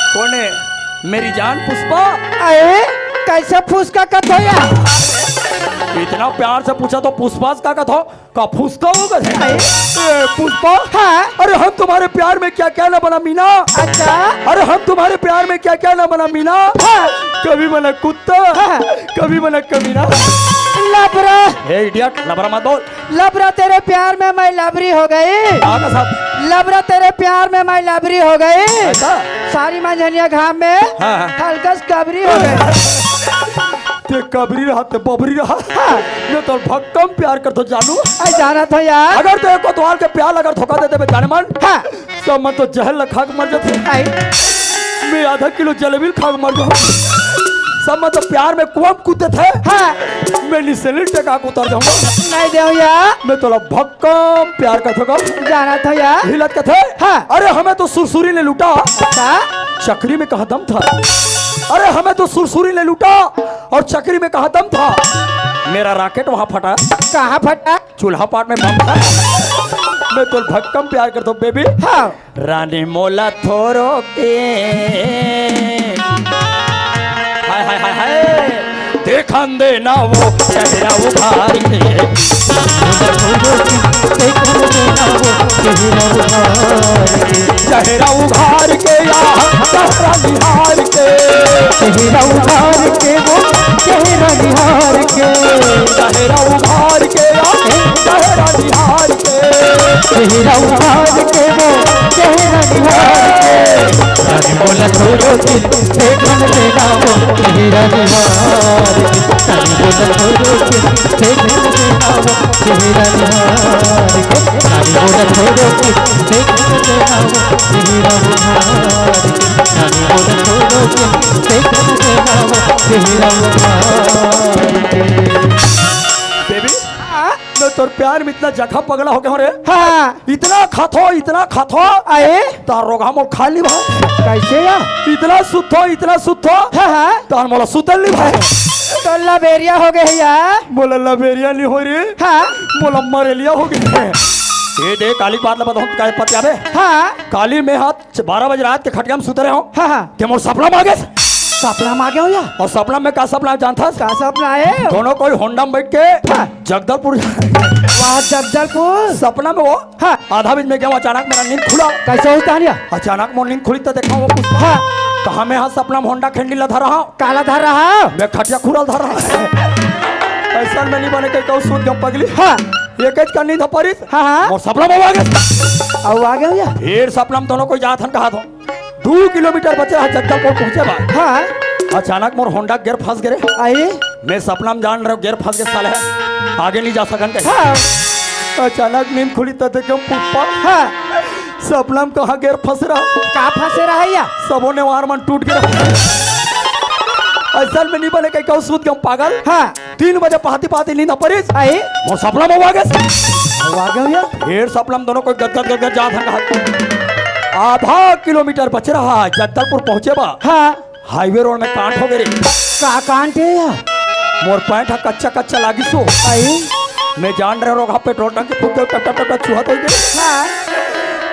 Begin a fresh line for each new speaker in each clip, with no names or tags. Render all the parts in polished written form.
कौन है? मेरी जान पुष्पा।
अरे कैसे फुसका कथ हो या?
इतना प्यार से पूछा तो पुष्पा का कथो का फुसका होगा। पुष्पा,
हाँ।
अरे हम तुम्हारे प्यार में क्या क्या ना बना मीना।
अच्छा।
अरे हम तुम्हारे प्यार में क्या क्या ना बना मीना।
हाँ।
कभी बना कुत्ता,
हाँ।
कभी बना कमीना।
लबरा,
हे इडियट, लबरा मत बोल।
लबरा तेरे प्यार में मैं लबरी हो गई।
आगा साहब,
लबरा तेरे प्यार में मैं लबरी हो गई।
ऐसा?
सारी मंझनिया घाम में
हाँ।
हल्कस कबरी हो गई।
ते कबरी रहा ते बबरी रहा। मैं तो भक्कम प्यार कर तो जानू।
आई जाना था यार।
अगर तेरे को द्वार के प्यार अगर धोखा देते मैं जाने मन।
हाँ।
सब मैं तो जहल खा के मर जाते।
आई
मैं आधा किलो जलेबी खा के मर जाऊँ। सब मैं तो प्यार में कुआं कूदते थे।
हाँ।
मैं निसली टेका को उतर जाऊंगा।
नहीं दे यार।
मैं तो भक्कम प्यार कर थका।
जाना था यार।
हिलत के थे।
हाँ।
अरे हमें तो सुरसुरी ने लूटा।
अच्छा।
चक्री में कहा दम था। अरे हमें तो सुरसुरी ने लूटा और चक्री में कहा दम था। मेरा रॉकेट वहां फटा।
कहाँ फटा?
चूल्हा पाट में बम था। मैं तो भक्कम प्यार करता हूँ बेबी।
हाँ।
रानी मोला थोरो के हाय हाय हाय हाय देखन दे ना वो चेहरा उभार के। चेहरा उभार के या चेहरा निहार के।
चेहरा उभार के वो चेहरा निहार के।
चेहरा उभार के या चेहरा निहार के।
चेहरा उभार के वो चेहरा निहार के। रानी बोला छोड़ो दिल देखन देना वो चेहरा निहार के। रानी बोला छोड़ो दिल देखन देना वो चेहरा निहार के। रानी बोला छोड़ो दिल देखन देना वो चेहरा निहार के। रानी बोला छोड़ो दिल देखन देना वो चेहरा निहार के।
बेबी मैं तोर प्यार में इतना जखा पगला हो गया रे।
हाँ।
इतना खाथो
आए
तार रोगा मोल खा ली भाई।
कैसे या?
इतना सुथो
हाँ हाँ।
तार मोला सुतल ली भाई।
तो लबेरिया हो गए यार।
मोला लबेरिया नहीं हो रही।
हाँ।
मोला मरेलिया हो गई है। ये दे काली बात लगा तो क्या पतिया बे।
हाँ।
काली में हाथ 12 बजे रात के खटिया में सुते रहे हो।
हाँ हाँ।
के मोर सपना मांगे।
सपना मांगे हो या?
और सपना में का सपना जानता?
का सपना है?
दोनों कोई होंडा में बैठ के
हाँ।
जगदलपुर
वहाँ जगदलपुर।
सपना में वो
हाँ।
आधा बीच में क्या अचानक मेरा नींद खुला।
कैसे होता है?
अचानक मोर नींद खुली तो देखा वो पुष्पा।
हाँ।
कहा मैं हाँ सपना में होंडा खेंडी लधा रहा हूँ।
काला धर रहा।
मैं खटिया खुरल धर रहा। ऐसा में नहीं बने कहूँ सूद गम पगली।
हाँ।
एक एक करनी था परिस।
हाँ हाँ।
और सपना में आ गया।
अब आ गए हो या?
फिर सपना में दोनों कोई जात हन कहा था 2 किलोमीटर बचे है जगदलपुर पहुंचे बाद।
हाँ।
अचानक मोर होंडा गियर फंस गए।
आइए।
मैं सपना में जान रहा हूँ गियर फंस गए साले है आगे नहीं जा सकन के।
हाँ।
अचानक नींद खुली तो देखे पुष्पा।
हाँ।
सपना में कहा गियर फंस रहा।
का फंसे रहा या?
सबों ने वार मन टूट गया। ऐसा में नहीं बने कहूँ सूद गम पागल।
हाँ।
3 बजे पहाती नींद परिस।
आइए।
वो सपना में आ गए।
अब आ गए हो या?
फिर सपना में दोनों कोई गदगद जात हन कहा। आधा किलोमीटर बच रहा है जगदलपुर पहुंचे बा।
हाँ।
हाईवे रोड में कांट हो गए।
का कांटे या?
मोर पैंट कच्चा लागी सो।
आइए।
मैं जान रहा हूँ पेट्रोल टंकी फूक गए टप चूहत हो गए।
हाँ।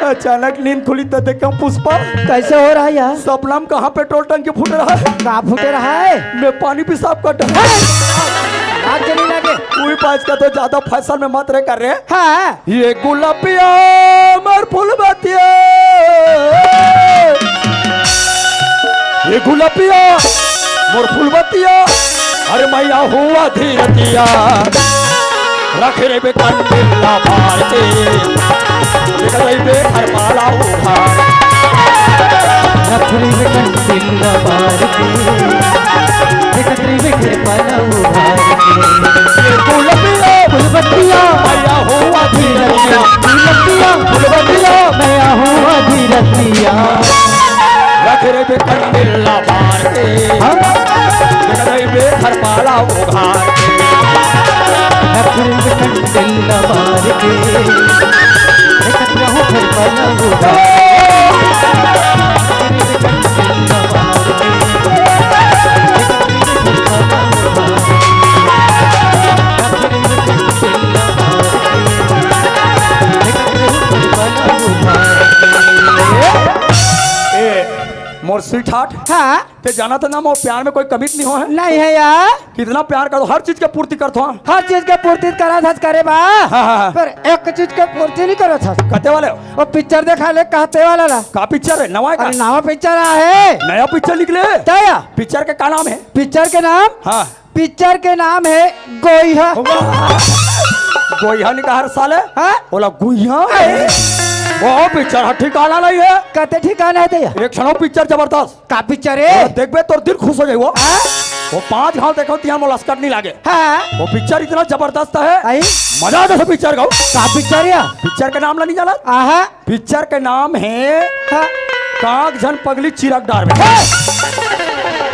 अचानक नींद खुली तो देखा पुष्पा।
कैसे हो रहा है या?
सपना में कहाँ पेट्रोल टंकी फूट रहा है।
का फूटे रहा है?
मैं पानी पेशाब कर
आग जलने लगे।
कोई पास का तो ज्यादा फैशन में मत रहे कर रहे।
हाँ।
ये गुलाबिया मर फूल बतिया। ये गुलाबिया मोर फूल बतिया। अरे मैया हुआ धीरतिया रख रे बे कंडिला भार के। देख रही बे हर माला उधार।
रख रे बे कंडिला भार के। देख रही बे हर माला उधार के।
ये गुलाबिया
फूल बतिया
मैया हुआ धीरतिया।
गुलाबिया
फूल बतिया
मैं हूँ धीरतिया।
रख रे बे कंडिला भार के। देख रही बे हर माला उधार के।
कंडिला मार के एकत्र हो फिर पलंगूदा।
मोर स्वीट हार्ट
हाँ
ते जाना तो ना मोर प्यार में कोई कमी नहीं हो है।
नहीं है यार,
कितना प्यार कर दो, हर चीज के पूर्ति करतो हाँ।
हर चीज के पूर्ति करा था करे बा,
हाँ।
पर एक चीज के पूर्ति नहीं करो था।
कहते वाले हो?
वो पिक्चर देखा ले कहते वाला ला,
का पिक्चर है नवा है का?
अरे नवा पिक्चर आया है
नया पिक्चर निकले?
तया
पिक्चर के क्या नाम है?
पिक्चर के नाम,
हाँ
पिक्चर के नाम है गोइहा।
गोइहा निका हर साल है
हाँ
बोला गुइहा वो पिक्चर हट्टी काला नहीं है।
कहते ठिकाना है तया
एक क्षणों पिक्चर जबरदस्त
का पिक्चर है।
देखबे तो दिल खुश हो जाए वो।
हाँ
वो 5 घाव देखो तिहां मोला स्कट नहीं लागे।
हाँ
वो पिक्चर इतना जबरदस्त है,
आई
मजा आता है पिक्चर का।
का पिक्चर या
पिक्चर का नाम ला नहीं जाना?
आहा
पिक्चर के नाम है
हाँ
काग झन पगली चिरक डार में।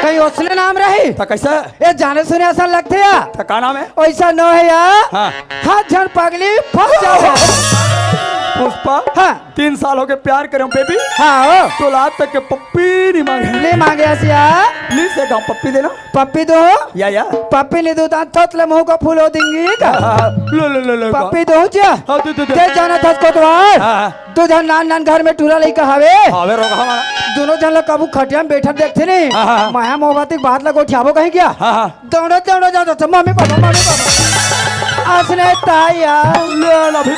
कहीं उसने नाम रही
तो कैसे
ये जाने सुने ऐसा लगते या
तो क्या नाम है?
ऐसा न है यार।
हाँ
हाथ झन पगली फंस जाओ।
पुष्पा
हाँ
3 साल हो गए प्यार करे बेबी,
हाँ ओ
तो लात तक के पप्पी नहीं मांगे।
ले मांगे ऐसिया
प्लीज से गाँव पप्पी देना
पप्पी दो,
या
पप्पी ले दो तोतले मुंह को फूलो देंगी का
लो
पप्पी दो जा
हाँ दे
ते जाना था कोतवाल
हाँ
तू जन नान नान घर में टूरा लेके हवे
वे रोगा हमारा
दोनों जन लोग कबू खटिया में बैठा देखते नहीं
हाँ।
माया मोहब्बत की बात लगो उठाबो कहीं क्या
हाँ
दौड़ो जाता था मम्मी पापा असने ताया
ले अभी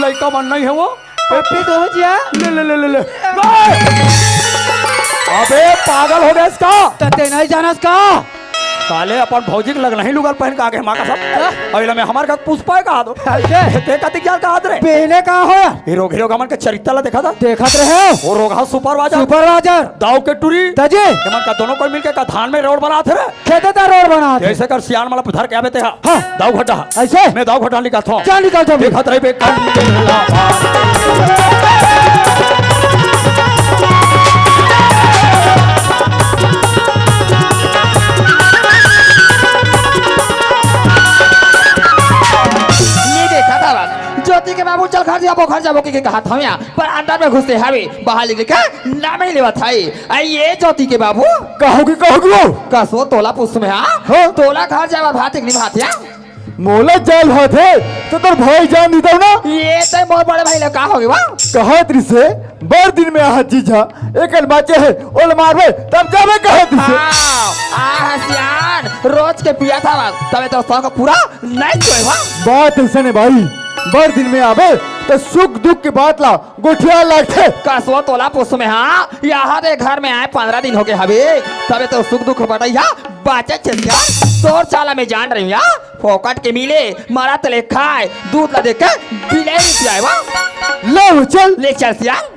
लड़का मन नहीं है वो।
पप्पी दो जा
ले अबे पागल हो गया इसका।
तते नहीं जाना का
साले अपन भौजी के लगना ही लुगल पहन के आगे माँ का सब अगला में हमारे का पुष्पा है कहा दो
अच्छा
ते कहते क्या कहा रे
पहले कहाँ हो
हीरो का मन के चरित्र ला देखा था
देखत रहे
वो रोगा सुपरवाइजर
सुपरवाइजर
दाव के टूरी
तजे
मन का दोनों कोई मिलके का धान में रोड बना थे रे।
खेते ता रोड बना दे।
जैसे कर सियान वाला पत्थर क्या बेते हा
हाँ।
दाव घटा
ऐसे
मैं दाव घटा निकाल था
चल निकल जा
देखत रहे बे
नहीं देखा था बस ज्योति के बाबू चल घर जाबो के कहा था यहाँ पर अंदर में घुसते हवे बाहर निकले का नाम ही लेवा था आई ये ज्योति के बाबू
कहोगी वो
कसो तोला पुष्ट में
हाँ।
तोला घर जावा भात एक नहीं भात या
मोला जाल हाथ है तो तोर भाई जान दी ना
ये तो बहुत बड़े भाई लोग का होगे वाह
कहा से बर दिन में आहा जीजा एक बाचे है ओल मारवे तब जावे कहा
हसियान रोज के पिया था बस तबे तो सौ का पूरा नहीं जोए वाह
बात ऐसा ने भाई बर दिन में आवे तो सुख दुख की बात ला गोठिया लागते
कसो तोला पुष्ट में हाँ यहाँ दे घर में आए 15 दिन हो गए हवे तबे तो सुख दुख बटाइया बाचे चलिया तोर चाला में जान रही हूँ फोकट के मिले मारा तले खाए दूध ला देख बिले पियाए वाह
लो चल
ले चल सियान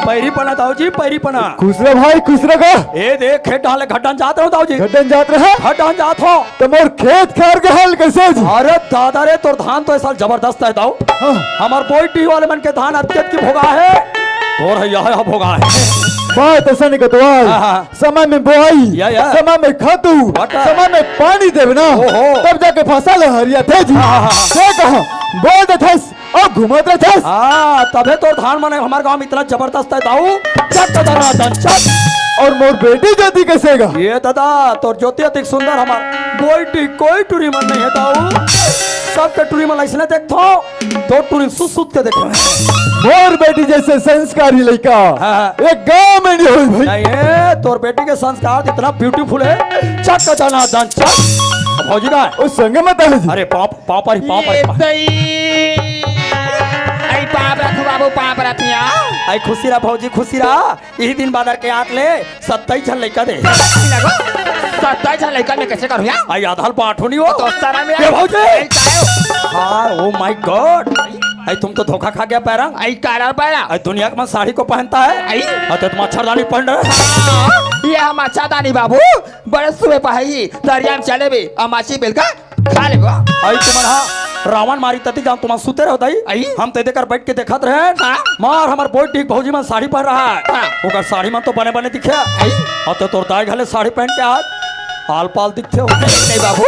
पैरी पना दाऊजी पैरी पना
खुश रह भाई खुश रह
ए देख खेत डाले घटन जात रहो दाऊजी
घटन जात रहे
घटन जात हो
तो मोर खेत खार के हाल कैसे जी
अरे दादा रे तोर धान तो इस साल जबरदस्त है दाऊ
हाँ,
हमार बोई टी वाले मन के धान अत्यंत की भोगा है तोर है यह भोगा है
बात ऐसा नहीं कतवाल
हाँ।
समय में बोआई
या।
समय में खातू
बटा।
समय में पानी देवे ना
ओहो।
तब जाके फसल हरिया थे जी
हाँ।
क्या कहा बोल दे थस और घुमत रहे थस
हाँ तबे तो धान मने हमारे गांव में इतना जबरदस्त है दाऊ चट दना दन चट
और मोर बेटी ज्योति कैसे गा
ये दादा तोर ज्योति अति सुंदर हमार बोईटी कोई टूरी मन नहीं है दाऊ सबके टूरी मन ऐसे देखो तो टूरी सुसुत के देखो
मोर बेटी जैसे संस्कारी लड़का
हाँ।
एक गांव में नहीं हुई भाई
नहीं है तोर बेटी के संस्कार इतना ब्यूटीफुल है चट दना दन चट भौजी का
उस संग मत आवे जी
अरे पाँव पर
ये तई आई पाप रख बाबू पाप रख यहाँ
आई खुशी रहा भौजी खुशी रहा यही दिन बादर के आंख ले 27 झन लड़का दे
27 जन लड़का में कैसे करूँ यहाँ
आई आधार पाठो नहीं हो
तो सारा में
ये भौजी
आई कायो
हाँ ओ माय गॉड आई तुम तो धोखा खा गया पैरंग
आई कारा पाया
आई दुनिया का साड़ी को पहनता है
आई
और तुम मच्छरदानी पहन रहे
ये हम अच्छा दानी बाबू बड़े सुबह पहाई दरिया में चले भी अमाची बेल का खा ले
आई तुम्हारा रावण मारी तती जान तुम सुते रहो दाई
आई
हम ते देकर बैठ के देखत रहे
हाँ।
मार हमार बोई ठीक भौजी में साड़ी पहन रहा है
हाँ।
ओकर साड़ी में तो बने बने दिखे
आई
और तो तोर दाई घले साड़ी पहन के आज आल पाल दिखते हो
नहीं बाबू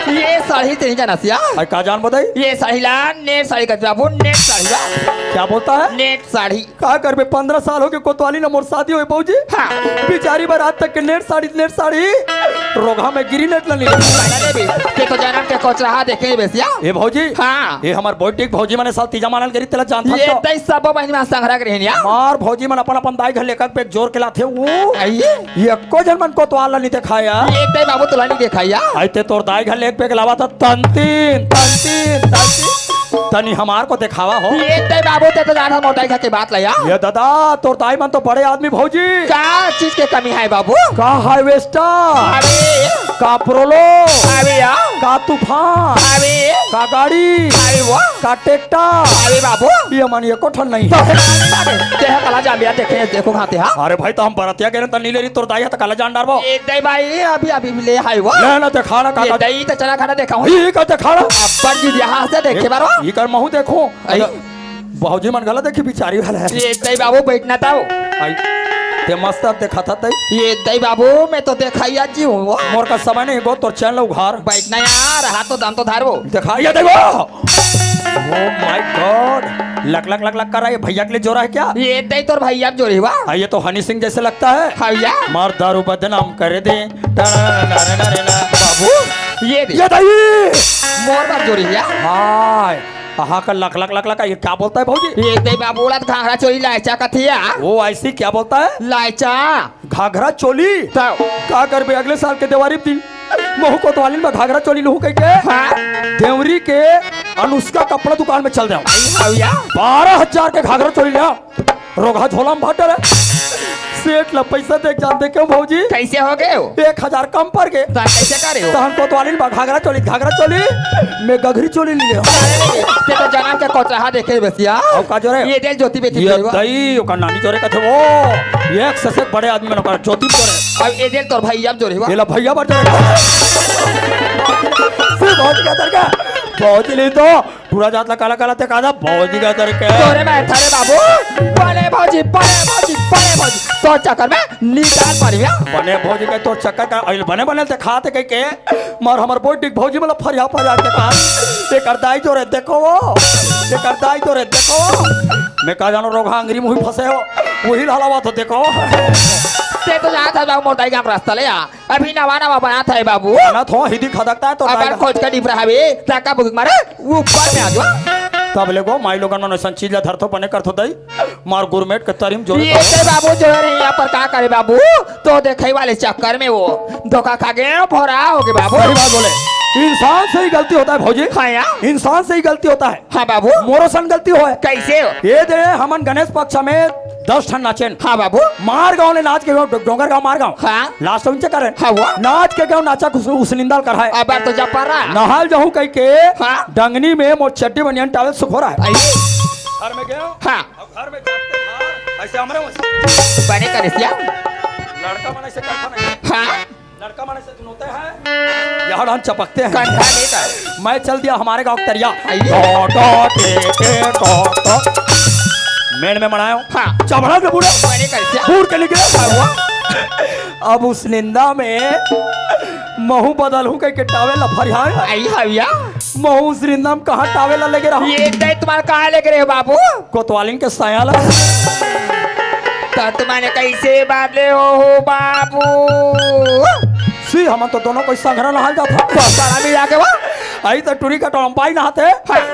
ये साड़ी तेरी जानसिया
अरे का जान बताई
ये साड़ी ला नेट साड़ी का बाबू नेट साड़ी ला
क्या बोलता है
नेट साड़ी
का कर बे 15 साल हो गए कोतवाली न मोर शादी हुई बहू जी
हाँ
बेचारी बार आज तक के नेट साड़ी रोगा में गिरी नेट लनी
के तो जानम के कोच रहा देखे बेसिया
ए भौजी
हाँ
ये हमार बोटिक भौजी माने साल तीजा मानल करी तेला जानता
ये
तो
तई सब महीने में संग्रह करेनिया
मार भौजी मन अपन अपन दाई घर लेकर पे जोर के लाथे वो
आइए
एको जन मन कोतवाल नहीं दिखाया
ये तई बाबू तुला नहीं देखाया
आइते तोर दाई घर लेक पे के लावा था तंतीन तनी हमार को दिखावा हो
ये तई बाबू ते तो जाना मोटाई खा के बात लया
ये दादा तोर दाई मन तो बड़े आदमी भौजी
क्या चीज के कमी है बाबू
का हाईवेस्टर
अरे
का प्रोलो
अरे या
का तूफान
अरे
का गाड़ी
अरे वो
का ट्रैक्टर
अरे बाबू
ये मन ये कोठन नहीं
तो
है
ते कला जामिया देखे देखो खाते हां
अरे भाई तो हम बरतिया गए त नीले री तोर दाई त काला जान डारबो
ये दई भाई अभी अभी ले हाय वो
ले ना ते खाना का
ये दई तो चला खाना देखा हूं
ये का ते खाना
अब्बा जी यहां से देखे बारो
ये कर महू देखो
आई।
भौजी मन गलत देखी बिचारी वाला है
ये दई बाबू बैठना था
आई ते मस्त देखा था तई
ये दई बाबू मैं तो देखाइया जी हूं वो
मोर का समय नहीं गो तोर चैन लो उघार
बैठना यार हाथ तो दाम तो धार वो
देखा ये देखो ओ माय गॉड लक कर रहा है भैया के लिए जोरा है क्या
ये दई तोर भैया जोरी हुआ
ये तो हनी सिंह जैसे लगता है
भैया
मार दारू बदनाम कर दे बाबू
ये दे
ये दई
मोर बार जोरी है
हाय आहा का लक ये क्या बोलता है भौजी
ये दई बाबू ला घाघरा चोरी लायचा कथिया
वो ऐसी क्या बोलता है
लायचा
घाघरा चोली
तो
का कर बे अगले साल के दिवाली थी महू कोतवाली में घाघरा चोली लहू कह के
हां
देवरी के अनुष्का कपड़ा दुकान में चल जाओ
भैया
12,000 के घाघरा चोली लिया रोगा झोला में भाटर सेठ ला पैसा देख जानते क्यों भौजी
कैसे हो गए हो
1,000 कम पर के
तो कैसे करे हो
तहन कोतवाली में घाघरा चोली मैं गघरी चोली ले लिया
ते तो जानम के कोचहा देखे बेसिया
और का जोरे
ये दे ज्योति बेटी
ये
जोरी
दई ओकर नानी जोरे कथे वो एक से बड़े आदमी में ओकर ज्योति जोरे
अब ये दे तोर भैया जोरी हुआ
ये ला भैया बड़ जोरे से भौजी का तरका भौजी ले तो पूरा जात ला काला ते कादा भौजी का तरका
तोरे में थारे बाबू बड़े भौजी तो चक्कर में निकाल मारिया
बने भौजी के तो चक्कर का आइल बने ते खाते कह के मार हमर बोटी भौजी मला फरिया के पास एक करदाई जोरे देखो मैं का जानो रोगा अंगरी मुही फसे हो वही हलावा तो देखो
ते तो जहाँ था बाबू मोटाई का रास्ता ले आ अभी नवा बना था बाबू
ना थो हिदी खदकता है तो
अब खोज कर डिप रहा है ताका बुक मारे ऊपर में आ जाओ
तब लेगो माई लोगन मन ऐसा चीज धरतो बने करतो दई मार गुरमेट के तरीम जोरे
ये ते बाबू जो है यहाँ पर का करे बाबू तो देखे वाले चक्कर में वो धोखा खा गए भोरा हो गए बाबू
सही बात बोले इंसान से ही गलती होता है भौजी
हाँ या
इंसान से ही गलती होता है
हाँ बाबू
मोरो सन गलती हो है
कैसे हो
ये दे हमन गणेश पक्ष में 10 ठन नाचेन
हाँ बाबू
मार गांव ने नाच के डोंगर गांव मार गांव
हाँ
लास्ट में करे
हाँ वो
नाच के गांव नाचा उस निंदाल कर है
अब तो जब पर रहा
नहाल जहू कह के
हाँ
डंगनी में मोर चड्डी बनियान टावल सुख हो रहा है
आई
घर में गया
हाँ
अब घर में जाते हाँ ऐसे हमरे वैसे
बने करे सिया
लड़का मन ऐसे करता नहीं
हाँ
लड़का मन ऐसे धुनोते हैं यहाँ डांस चपकते हैं
कंधा नहीं कर
मैं चल दिया हमारे गांव तरिया
आइए।
मेड़ में मनाया
हाँ
चबड़ा के बूढ़े
बने करे सिया
बूढ़ के निकले अब उस निंदा में महू बदल हूँ कह के टावेला फरियाए
आई हविया
महू उस निंदा में कहाँ टावेला लगे रहा
ये दे तुम्हारा कहाँ लेके रहे हो बाबू
कोतवालिन के सायाला
तो तुम्हारे कैसे बादले हो बाबू
सी हम तो दोनों कोई संघरा नहाल जाता
तो सारा भी जाके वहाँ
आई तो टूरी कटोरा में पाई नहाते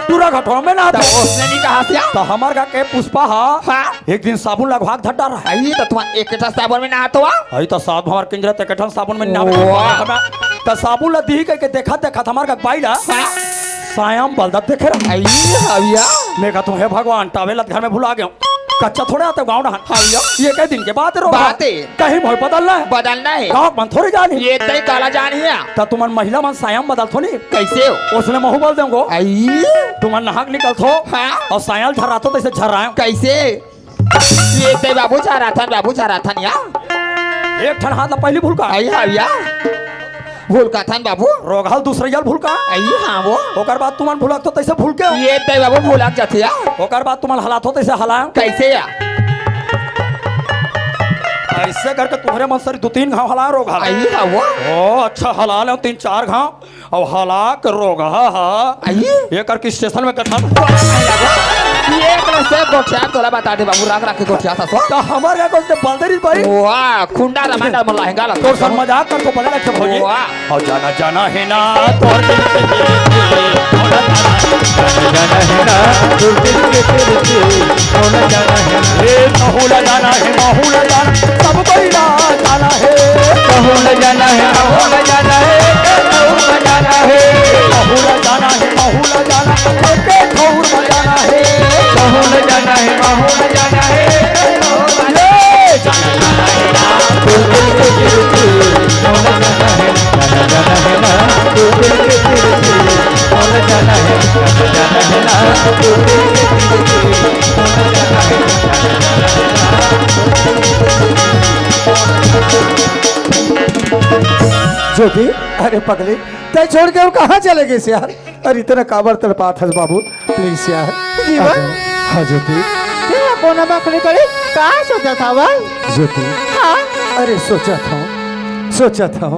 टूरा कटोरा में
तो
नहाते
उसने नहीं कहा सिया
तो हमार का के पुष्पा
हाँ
एक दिन साबुन लगवा के धट्टा रहा है
आई तो तुम्हारा एक साबुन में नहा तो
आई तो साहब हमार किंजरा ते कठन साबुन में
वाह।
तो साबुन ला दी कह के देखा हमार का पाईला सायाम बलदा देखे रहा
आई हविया
मैं कहता हूँ हे भगवान टावेला घर में भुला गया कच्चा थोड़े आते गाँव नहान
हविया
ये कई दिन के बाद रो
बात है।
कहीं मोह बदलना है
बदलना है
गाँव मन थोड़ी जानी
ये तय काला जानी है
तो तुमन महिला मन सायाम बदल थो नहीं
कैसे हो
उसने महू बोल देंगो
आई
तुमन नहाक निकल थो
हाँ
और सायाल झर्रा तो तैसे झर्रा
कैसे ये तय बाबू चाह रहा था यार
एक ठन हाथ ला पहली भूल का
आई हविया भूल का था बाबू
रोगहल दूसरे जल भूल का
आई हाँ वो
ओकर बाद तुमन भूलक तो तैसे भूल के
ये तय बाबू भूलक जाते यार
ओकर बाद तुमन हलात हो तैसे हला
कैसे या
ऐसे करके तुम्हारे मन सर 2-3 घाव हला रोग हला
आई का वो
ओ अच्छा हला ले 3-4 घाव और हला के रोग हा
आई
ये करके स्टेशन में कथा
ये एक से गोठिया तोला बता दे बाबू राख राख के गोठिया था सो
तो हमारे यहाँ कौन से बंदरी भाई
वाह खुंडा रमांडा मन लहंगा ला
तो सर मजाक कर तो पता लग भौजी
वाह।
और जाना जाना है ना तोर दिल के
जाना है ना दूर दिल के तेरे से होना जाना है
ए महूला जाना है महूला जाना सब कोई ना जाना है
होना जाना है होना जाना है होना जाना है
महूला जाना है महूला जाना सबके ठौर में जाना है
होना जाना है होना जाना है
ए जाना जाना है ना
दूर दिल के तेरे से होना जाना है ना दूर दिल के तेरे से होना जाना है ना दूर दिल के तेरे से होना जाना है
ज्योति अरे पगले तय छोड़ के और कहाँ चले गए से यार अरे इतना काबर तड़पा था बाबू प्लीज यार
जीवन?
हाँ ज्योति
तेरा कोना बकरी करे का सोचा था वह
ज्योति
हाँ
अरे सोचा था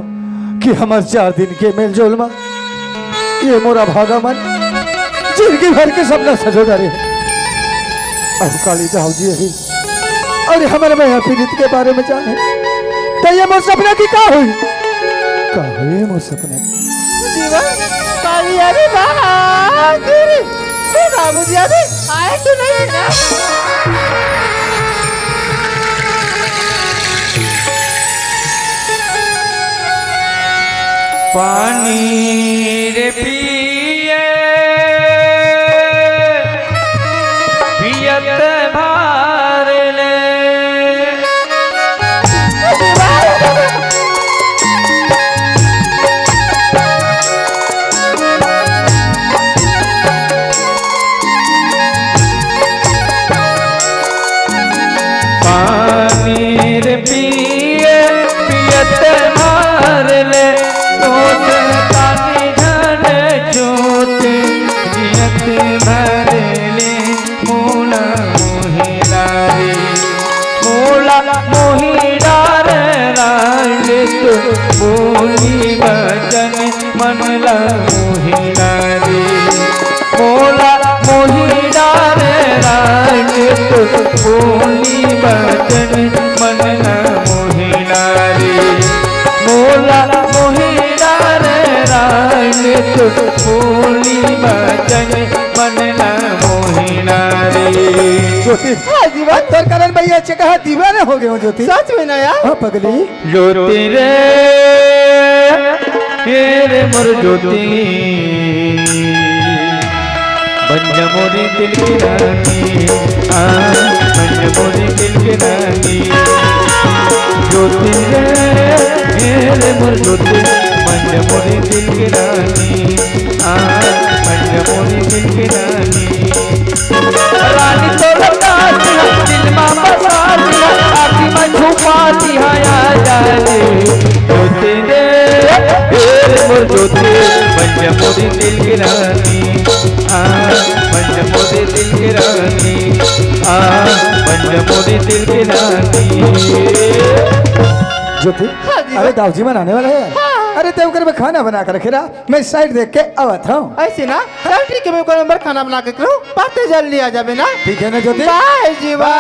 कि हमारे 4 दिन के मेल जोल में ये मोरा भागा मन जिंदगी भर के सपना सजो डरे अब काली जाओ जी यही अरे हमारे में यहाँ पीड़ित के बारे में जाने तो ये मोर सपना की का हुई मोर सपना की
जीवन काली अरे बाबू बाबूजी अभी आए क्यों नहीं ना
पानी रे पिए पियत भार ले पानी रे पिए पियत भार ले बोली बचन मनला मोहिना रे मोला मोहिदार राज बोली बचन मनला मोहिना रे मोला मोहिदार राज बोली बचन मनला मोहिना रे
ज्योति जीवन तोर कारण भैया अच्छे कहा दीवाने हो गए हो ज्योति
सच में ना यार
हाँ पगली
ज्योति रे रे मोर ज्योति बन मोरी दिल की रानी बन मोरी दिल की रानी ज्योति रे मोर ज्योति बन मोरी दिल की रानी बन मोरी दिल की रानी रानी तो लगा दिल में बसा दिया आखी में छुपा दिया जाने ज्योति रे मोर ज्योति बन मोरी दिल की रानी बन मोरी दिल की रानी बन मोरी दिल की रानी
ज्योति अरे दाऊजी मनाने वाला है अरे तेरे में खाना बना कर रखे रहा मैं साइड देख के आवत हूँ
ऐसे ना चल ठीक है मैं कोई नंबर खाना बना के करूँ बातें जल्दी आ जाबे ना
ठीक है ना ज्योति
बाय जीवन
बाय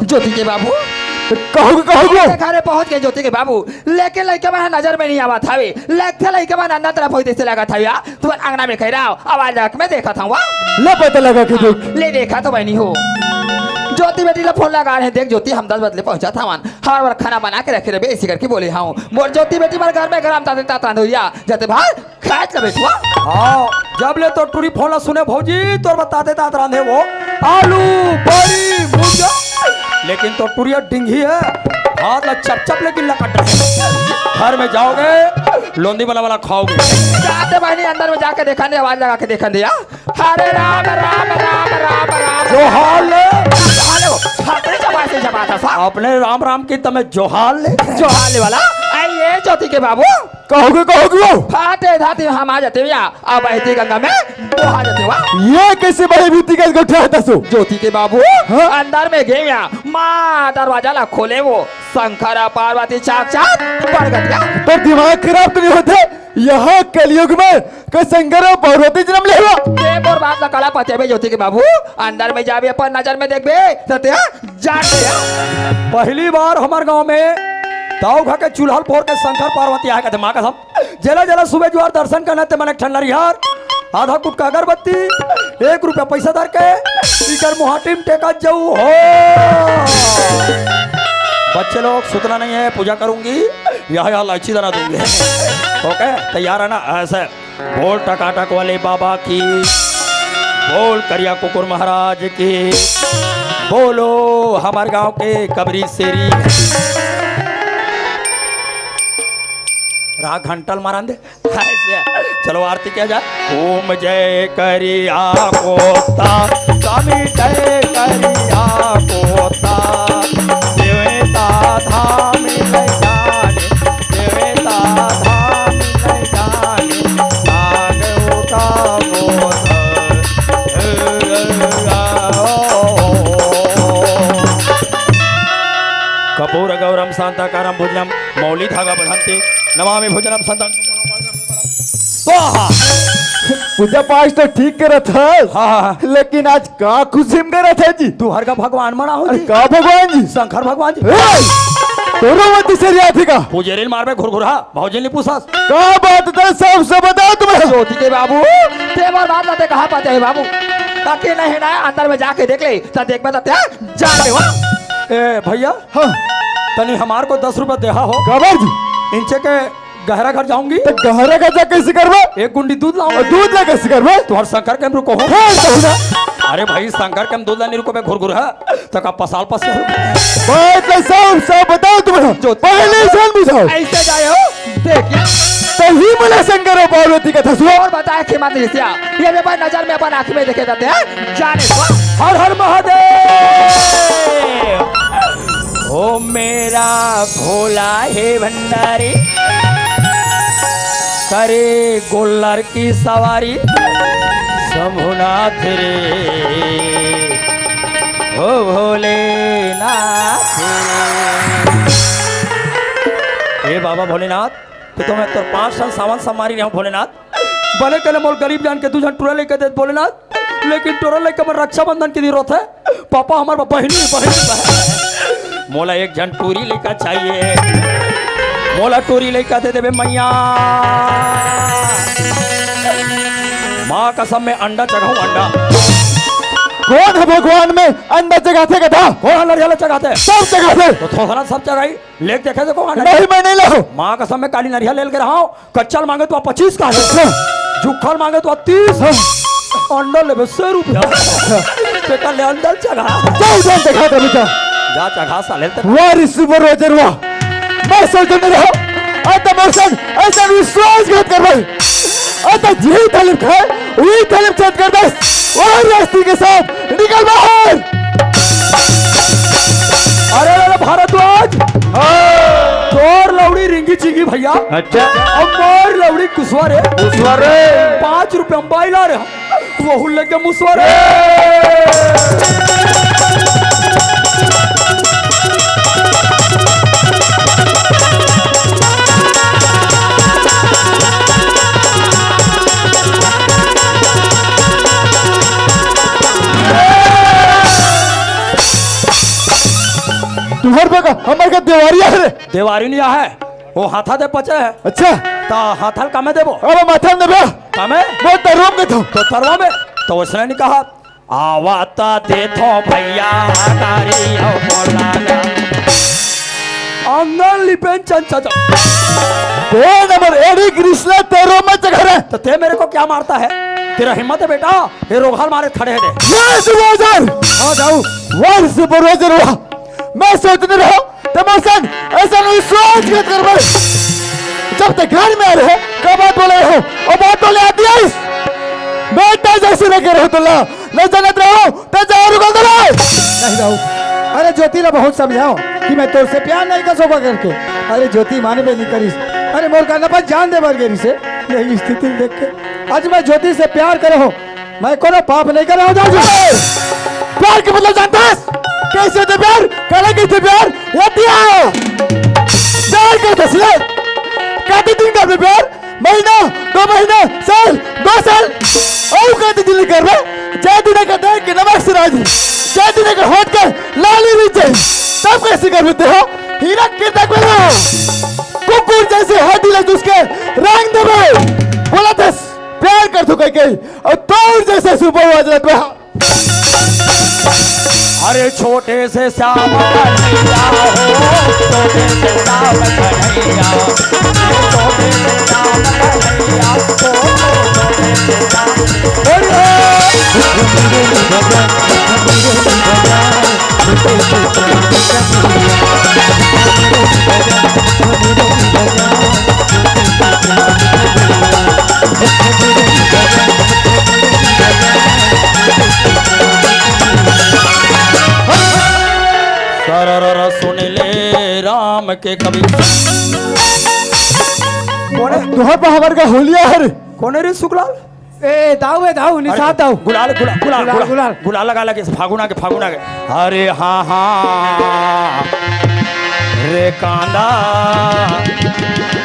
ज्योति
ज्योति के बाबू
कहो
घरे पहुंच गए ज्योति के बाबू लेके लड़के बना नजर में नहीं आवा था लेके लड़के बना अंदर तरफ होते से लगा था यार तुम अंगना में कह रहा हो आवाज आंख में देखा था वहाँ
ले पता लगा कि देख
ले देखा तो बहनी हो ज्योति बेटी ला फोन लगा रहे देख ज्योति हम 10 बजे पहुंचा था वन हर बार खाना बना के रखे रहे इसी करके बोले हाँ मोर ज्योति बेटी मारे घर में गरम ताते ताता धोया जाते भाई खाए ले बेटवा
हाँ जब ले तो टूरी फोन सुने भौजी तो बताते तात रांधे वो आलू बड़ी भुजिया लेकिन तो टूरिया डिंगी है हाथ ला चप लेकिन लकट घर में जाओगे लोंदी वाला खाओगे
जाते बहनी अंदर में जाके देखा दे आवाज लगा के देखा दिया हरे राम राम राम राम राम
जो हाल है
हेलो अपने जबान से जबा था साहब
अपने राम राम की तमें जोहाल ले
जो हाल वाला ज्योति के बाबू
कहोगे कहोगे वो
फाटे धाते हम आ जाते भैया अब बहती गंगा में वो आ जाते हुआ
ये कैसे बड़ी बीती का उठा था सो
ज्योति के बाबू
हाँ?
अंदर में गए या माँ दरवाजा ला खोले वो शंकर पार्वती चाक चाक पड़ गया
तो दिमाग खराब तो नहीं होते यहाँ कलयुग में कोई शंकर और पार्वती जन्म ले हुआ
देव और बात लकड़ा पते बे ज्योति के बाबू अंदर में जावे अपन नजर में देख बे सत्या जान गया
पहली बार हमारे गांव में दाऊ खा के चूल्हा फोड़ के शंकर पार्वती आए कहते माँ कसम जला जला सुबह जुआर दर्शन करना ते मैंने ठंडा रिहार आधा गुटका अगरबत्ती 1 रुपया पैसा दर के स्पीकर मुहाटिम टेका जाऊ हो बच्चे लोग सुतना नहीं है पूजा करूंगी यह लाची दाना दूंगी ओके तैयार है ना ऐसे बोल टकाटक वाले बाबा की बोल करिया कुकुर महाराज की बोलो हमारे गांव के कबरी शेरी राग घंटल मारान दे ऐसे चलो आरती किया जाए ओम जय करिया कोता स्वामी जय करिया कोता देवता धाम ले जाने देवता धाम ले जाने नाग उठा कपूर गौरम शांताकारम भुजनम मौली धागा बधंते नमामि भोजनम संतम स्वाहा
पूजा पाठ तो ठीक कर था
हाँ
लेकिन आज का खुशी में कर था जी
तू हर का भगवान मना हो
अरे
जी
का भगवान जी
शंकर भगवान जी
तोरो मत से रिया थी का
पूजेरिल मार में घुरघुरा भौजी ने पूछा
का बात था सब बता तुम्हें
ज्योति के बाबू तेवर बात लाते कहाँ पाते है बाबू ताकि नहीं ना अंदर में जाके देख ले तो देख में जान ले
ए भैया
हाँ
तनी हमार को 10 रुपया देहा हो
कबर जी
इंचे के गहरा घर जाऊंगी
तो गहरा का जा कैसे करवा
एक गुंडी दूध
और
लाऊंगा
दूध ला कैसे करवा
तुम्हारे शंकर के रुको हो
हाँ तो ना
अरे भाई शंकर के दूध लाने रुको मैं घुरघुर है तो का पसाल पस
बात तो सब बताओ तुम्हें
जो
पहले जान बुझाओ
ऐसे जाए हो देखिए
तभी मला शंकर और पार्वती का था सुआ
और बताए कि मत रिसिया ये भी अपन नजर में अपन आंख में देखे जाते हैं जाने को
हर हर महादेव ओ मेरा भोला हे भंडारी करे गोल्लर की सवारी शंभुनाथ रे ओ भोलेनाथ हे बाबा भोलेनाथ तो तुम्हें तो 5 साल सावन समारी रहा भोलेनाथ भले कले मोल गरीब जान के तुझे टोरा लेके दे भोलेनाथ लेकिन टोरा लेके मन रक्षाबंधन की जरूरत है पापा हमारे बहनी बहन मोला एक जन टूरी लेकर चाहिए मोला टूरी लेकर दे देवे मैया माँ कसम में अंडा चढ़ाऊं अंडा
कौन है भगवान में अंडा जगाते का था
कौन नरियल चढ़ाते
सब जगाते
तो थोड़ा सब चढ़ाई लेक देखे देखो
नहीं मैं नहीं लाऊं
माँ कसम में काली नरियल ले रहा हूँ कच्चल मांगे तो 25 का है जुखल मांगे तो 30 अंडा ले 100 रुपया बेटा ले अंडा चढ़ा
जाओ जाओ दिखा दे बेटा
जा चढ़ा साले तक
वाह सुपर रोजर वाह मैं सोच नहीं रहा आता मौसम ऐसा विश्वासघात कर भाई आता जी तालिब है वही तालिब चेत कर दे और रास्ते के साथ निकल बाहर
अरे भारद्वाज तोर लौड़ी रिंगी चिंगी भैया
अच्छा
अब मोर लौड़ी कुसवा रे 5 रुपया बाइला रे वो लेके मुसवा रे
तुम्हारे पे हमारे का देवारिया है रे
देवारी नहीं है वो हाथा दे पचे है
अच्छा
ता हाथल कामे देबो
अब माथा में बे
कामे
मैं तरोम के था
तो तरवा में तो उसने नहीं कहा आवाता दे थो भैया हमारी ओ बोलाना अंगल लिपेन चंचा
दे नंबर एडी कृष्णा तेरो में जगह रे
तो ते मेरे को क्या मारता है तेरा हिम्मत है बेटा ये रोगाल मारे खड़े है दे
ये सुबोजर आ जाओ वाह सुपर रोजर वाह मैं सोचने रहा तमोसन ऐसा नहीं सोच के कर भाई जब तक घर में आ रहे कब बात बोले हो और बात बोले आती है बेटा जैसे न कर रहे तो ला न जानत रहो तो जरूर कर दो नहीं रहूं अरे ज्योति ला बहुत समझाओ कि मैं तो से प्यार नहीं कर सोबा करके अरे ज्योति माने में नहीं करी अरे मोर कहना पर जान दे बर गेरी से यही स्थिति देख के आज मैं ज्योति से प्यार कर रहा हूँ, मैं कोनो पाप नहीं कर रहा हूँ। प्यार के मतलब जानता है कैसे थे प्यार, करे कैसे प्यार, ये दिया प्यार करते सिले कहते दिन कर प्यार, महीना 2 महीना साल 2 साल और कहते दिल कर रहे जय दिन कहते हैं कि नमक सिराज जय दिन का होट के लाली नीचे तब कैसे कर देते हो हीरा के तक कुकुर जैसे हाथी लग उसके रंग देवे बोला था प्यार कर तो कहीं और तोड़ जैसे सुबह वजरत में
अरे छोटे से श्याम कन्हैया हो, छोटे से श्याम कन्हैया, छोटे से श्याम कन्हैया हो, छोटे से श्याम। सरर सुन ले राम के कवि।
तुहर पर हमार का होलिया है
कौन है रे शुक्लाल?
ए दाऊ निशात दाऊ
गुलाल गुलाल गुलाल
गुलाल,
गुलाल गुलाल लगा लगे फागुना के अरे हाँ हाँ रे कांदा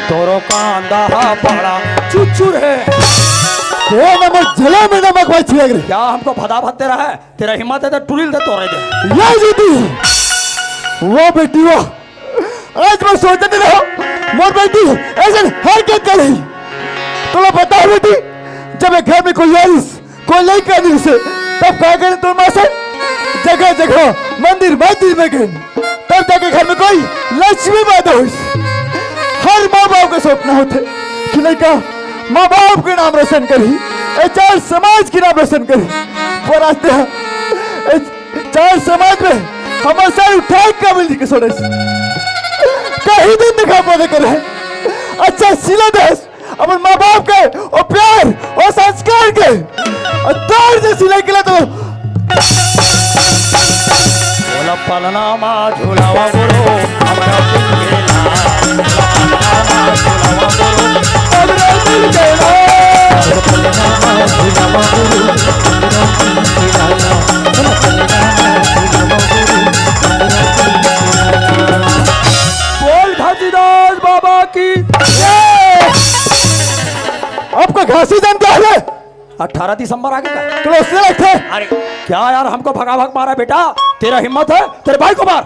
तोरो कांदा बड़ा चुचुर है।
ए नमक जला में नमक बच लग रही
क्या हमको भदा भत्ते रहा है? तेरा हिम्मत है तो टुरिल दे तोड़े दे।
ये जीती वो बेटी वो आज मैं सोचते रहो मोर बेटी ऐसे हरकत कर रही तुम्हें पता है बेटी जब एक घर में कोई यारिस कोई नहीं करनी उसे तब क्या करें तुम मासे जगह जगह मंदिर में गए तब जाके घर में कोई लक्ष्मी पैदा हुई। हर माँ बाप का सपना होते कि लड़का माँ बाप के नाम रोशन करी चार समाज के नाम रोशन करी वो रास्ते हैं चार समाज में हमारे सारे उठाए काबिल जी के सोने से कहीं दिन दिखा पाने कर रहे अच्छा सिला देश अपन माँ बाप के और प्यार और संस्कार के और दौड़ से सिलाई के लिए तो
बोला पलना मा झूलावा बोलो हमरा दिल गेला पलना मा झूलावा बोलो
हमरा दिल गेला
बोल घासीदास बाबा की।
आपका घासी जानते हैं
18 दिसंबर आगे का
तो उसने रखे
अरे क्या यार हमको भगा भग मारा बेटा? तेरा हिम्मत है तेरे भाई को मार।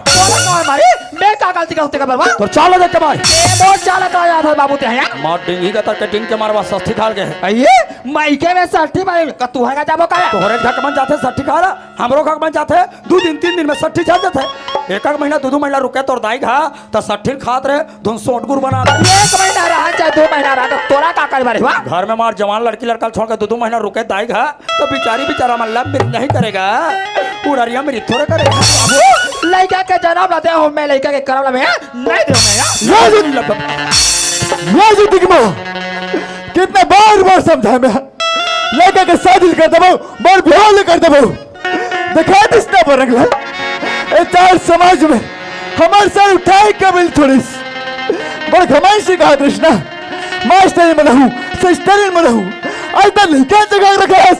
मारी मैं का गलती करते का बर्बाद
तो चालो देख के मार
बहुत चाला का याद है बाबू ते हैं
मार डिंगी का तर डिंग के मारवा सस्ती खाल के है।
ये माइके में सट्टी मारी का तू है का जाबो का
तोहरे घक बन जाते सट्टी खा रहा हमरो घक बन जाते 2 दिन 3 दिन में सट्टी चल जाते एक महीना 2 महीना रुके तोर दाई घा तो सट्टी खात रहे धुन सोट गुर बना दे।
1 महीना रहा चाहे 2 महीना रहा तो तोरा का कर बारे हुआ
घर में मार जवान लड़की लड़का छोड़ के 2 महीना रुके दाई घा तो बेचारा मल्ला नहीं करेगा उड़ारिया मेरी थोड़े करेगा।
लड़का के जनाब लाते हो मैं लड़का के करवला में नहीं दे मैं
ये जीती माँ कितने बार समझा मैं लड़का के शादी कर दबो बार बिहार कर दबो दिखा दिसना पर रंगला ए चार समाज में हमारे सर उठाए कबिल थोड़ी बड़ घमाई से कहा कृष्णा मास्टर में रहूं सिस्टर में रहूं आज तक लड़का जगह रखा है